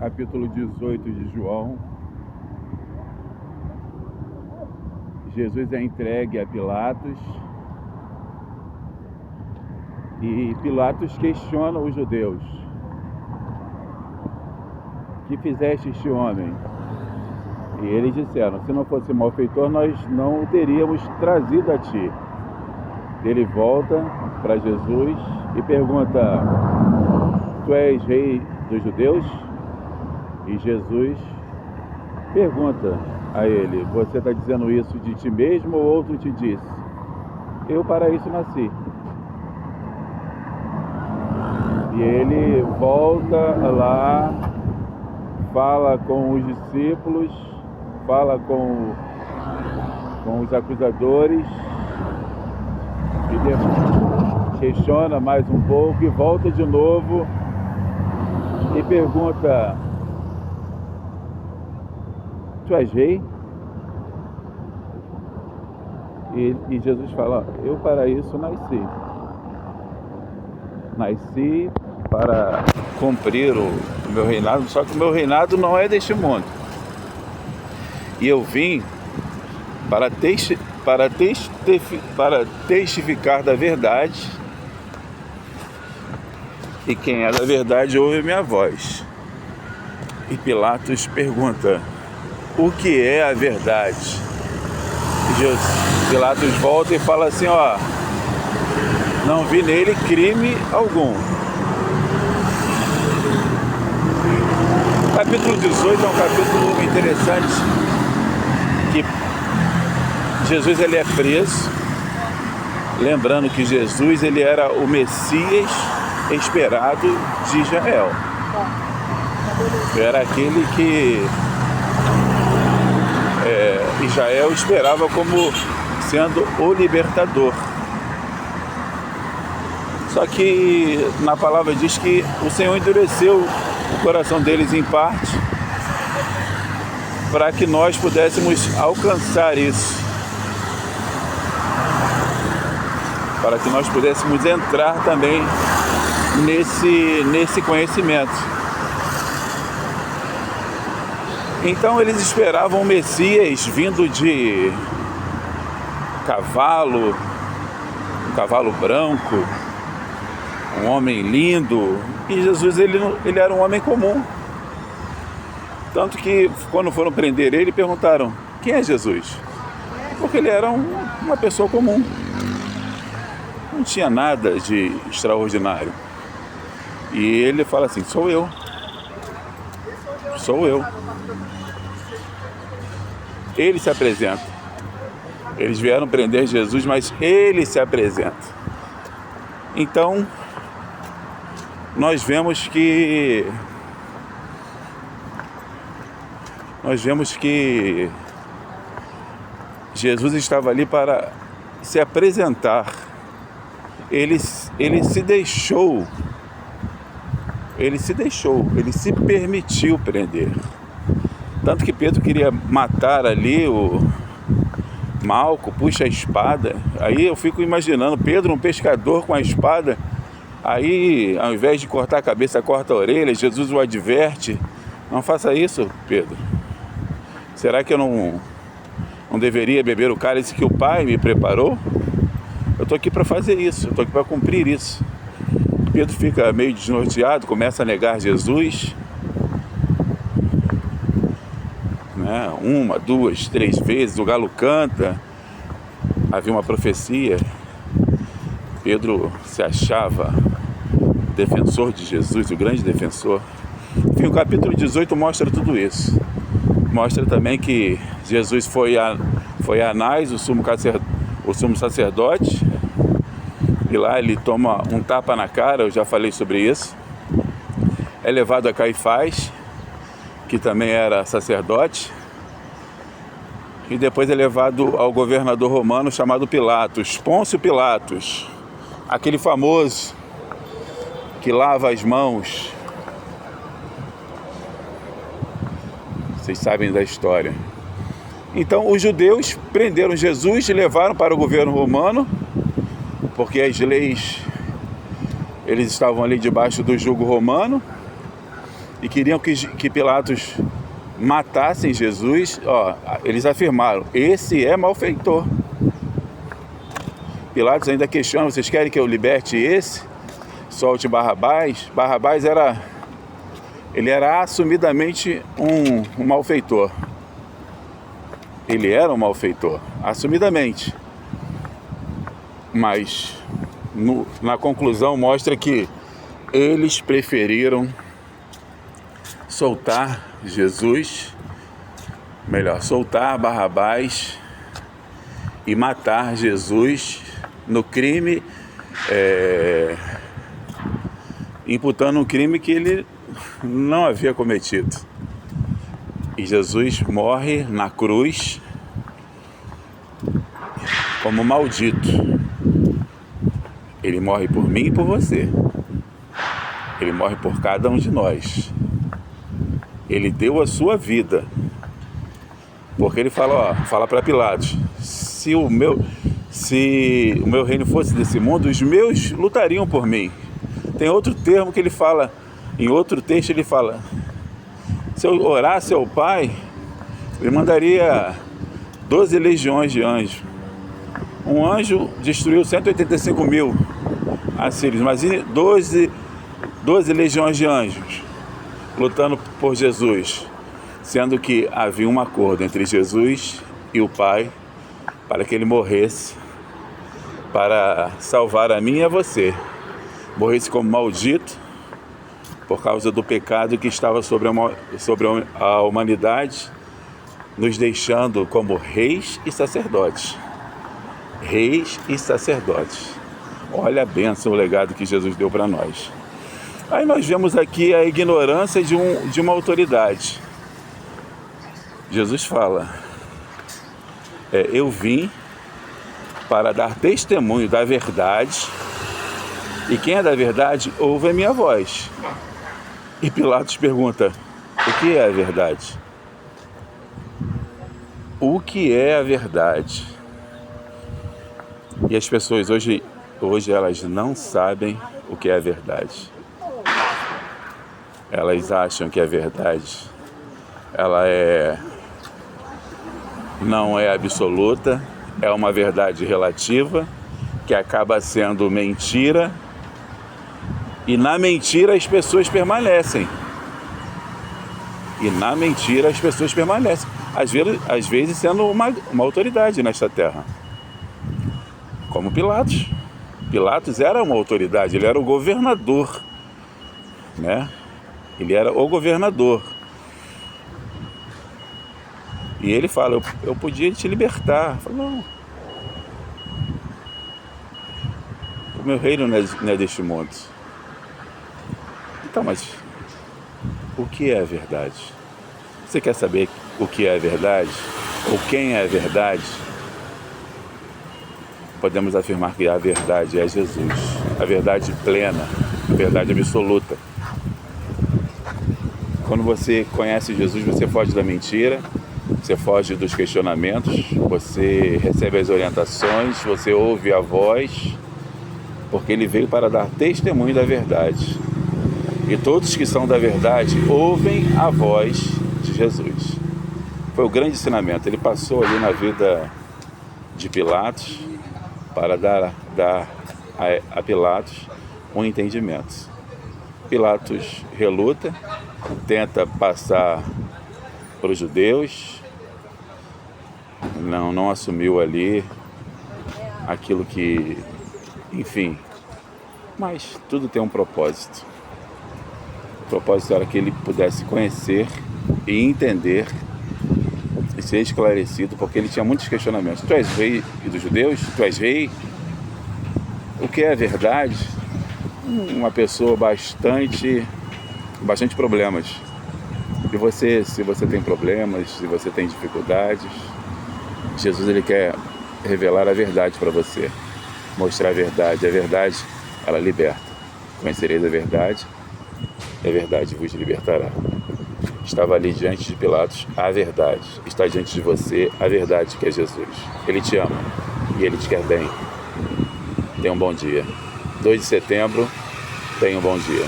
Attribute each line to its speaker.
Speaker 1: capítulo 18 de João, Jesus é entregue a Pilatos e Pilatos questiona os judeus: que fizeste este homem? E eles disseram: se não fosse malfeitor, nós não o teríamos trazido a ti. Ele volta para Jesus e pergunta: tu és rei dos judeus? E Jesus pergunta a ele: você está dizendo isso de ti mesmo ou outro te disse? Eu para isso nasci. E ele volta lá, fala com os discípulos, fala com os acusadores, e questiona mais um pouco e volta de novo e pergunta: tu és rei? E Jesus fala: eu para isso nasci. Nasci para cumprir o meu reinado, só que o meu reinado não é deste mundo. E eu vim para testificar da verdade, e quem é da verdade ouve a minha voz. E Pilatos pergunta: o que é a verdade? E Pilatos volta e fala assim: ó, não vi nele crime algum. O capítulo 18 é um capítulo interessante, que Jesus ele é preso, lembrando que Jesus ele era o Messias esperado de Israel. Era aquele que Israel esperava como sendo o libertador. Só que na palavra diz que o Senhor endureceu o coração deles em parte para que nós pudéssemos alcançar isso, para que nós pudéssemos entrar também nesse conhecimento. Então eles esperavam o Messias vindo de cavalo, um cavalo branco, um homem lindo, e Jesus ele era um homem comum. Tanto que quando foram prender ele, perguntaram: quem é Jesus? Porque ele era uma pessoa comum, não tinha nada de extraordinário. E ele fala assim: sou eu. Ele se apresenta. Eles vieram prender Jesus, mas ele se apresenta. Então nós vemos que Jesus estava ali para se apresentar. Ele se deixou, ele se permitiu prender. Tanto que Pedro queria matar ali o Malco, puxa a espada. Aí eu fico imaginando Pedro, um pescador com a espada. Aí, ao invés de cortar a cabeça, corta a orelha. Jesus o adverte: não faça isso, Pedro. Será que eu não deveria beber o cálice que o Pai me preparou? Eu estou aqui para fazer isso, eu estou aqui para cumprir isso. Pedro fica meio desnorteado, começa a negar Jesus, né? 1, 2, 3 vezes, o galo canta. Havia uma profecia. Pedro se achava defensor de Jesus, o grande defensor. Enfim, o capítulo 18 mostra tudo isso. Mostra também que Jesus foi a Anás, o sumo sacerdote, e lá ele toma um tapa na cara, eu já falei sobre isso. É levado a Caifás, que também era sacerdote, e depois é levado ao governador romano chamado Pilatos, Pôncio Pilatos, aquele famoso que lava as mãos. Vocês sabem da história. Então os judeus prenderam Jesus e levaram para o governo romano, porque as leis, eles estavam ali debaixo do jugo romano. e queriam que Pilatos matassem Jesus, eles afirmaram: esse é malfeitor. Pilatos ainda questiona: vocês querem que eu liberte esse? Solte Barrabás? Barrabás era assumidamente um malfeitor. Ele era um malfeitor, assumidamente. Mas na conclusão mostra que eles preferiram soltar Barrabás e matar Jesus no crime, imputando um crime que ele não havia cometido. E Jesus morre na cruz como maldito. Ele morre por mim e por você. Ele morre por cada um de nós. Ele deu a sua vida. Porque ele fala para Pilatos: se o meu reino fosse desse mundo, os meus lutariam por mim. Tem outro termo que ele fala, em outro texto ele fala: se eu orasse ao Pai, ele mandaria 12 legiões de anjos. Um anjo destruiu 185 mil assírios, mas 12 legiões de anjos lutando por Jesus, sendo que havia um acordo entre Jesus e o Pai para que ele morresse, para salvar a mim e a você. Morresse como maldito por causa do pecado que estava sobre a humanidade, nos deixando como reis e sacerdotes. Reis e sacerdotes. Olha a bênção, o legado que Jesus deu para nós. Aí nós vemos aqui a ignorância de uma autoridade. Jesus fala: eu vim para dar testemunho da verdade, e quem é da verdade ouve a minha voz. E Pilatos pergunta: o que é a verdade? O que é a verdade? E as pessoas hoje elas não sabem o que é a verdade. Elas acham que a verdade não é absoluta, é uma verdade relativa, que acaba sendo mentira, e na mentira as pessoas permanecem. Às vezes sendo uma autoridade nesta terra. Como Pilatos. Pilatos era uma autoridade, ele era o governador, né? Ele era o governador. E ele fala: eu podia te libertar. Fala: não. O meu reino não é deste mundo. Então, mas o que é a verdade? Você quer saber o que é a verdade? Ou quem é a verdade? Podemos afirmar que a verdade é Jesus. A verdade plena, a verdade absoluta. Quando você conhece Jesus, você foge da mentira, você foge dos questionamentos, você recebe as orientações, você ouve a voz, porque ele veio para dar testemunho da verdade. E todos que são da verdade ouvem a voz de Jesus. Foi o grande ensinamento. Ele passou ali na vida de Pilatos para dar a Pilatos um entendimento. Pilatos reluta, tenta passar para os judeus, não assumiu ali aquilo que, enfim, mas tudo tem um propósito. O propósito era que ele pudesse conhecer e entender e ser esclarecido, porque ele tinha muitos questionamentos. Tu és rei dos judeus? Tu és rei? O que é verdade? Uma pessoa bastante problemas. E você, se você tem problemas, se você tem dificuldades, Jesus ele quer revelar a verdade para você, mostrar a verdade. A verdade, ela liberta. Conhecereis a verdade, e a verdade vos libertará. Estava ali diante de Pilatos a verdade. Está diante de você a verdade, que é Jesus. Ele te ama e ele te quer bem. Tenha um bom dia. 2 de setembro, tenha um bom dia.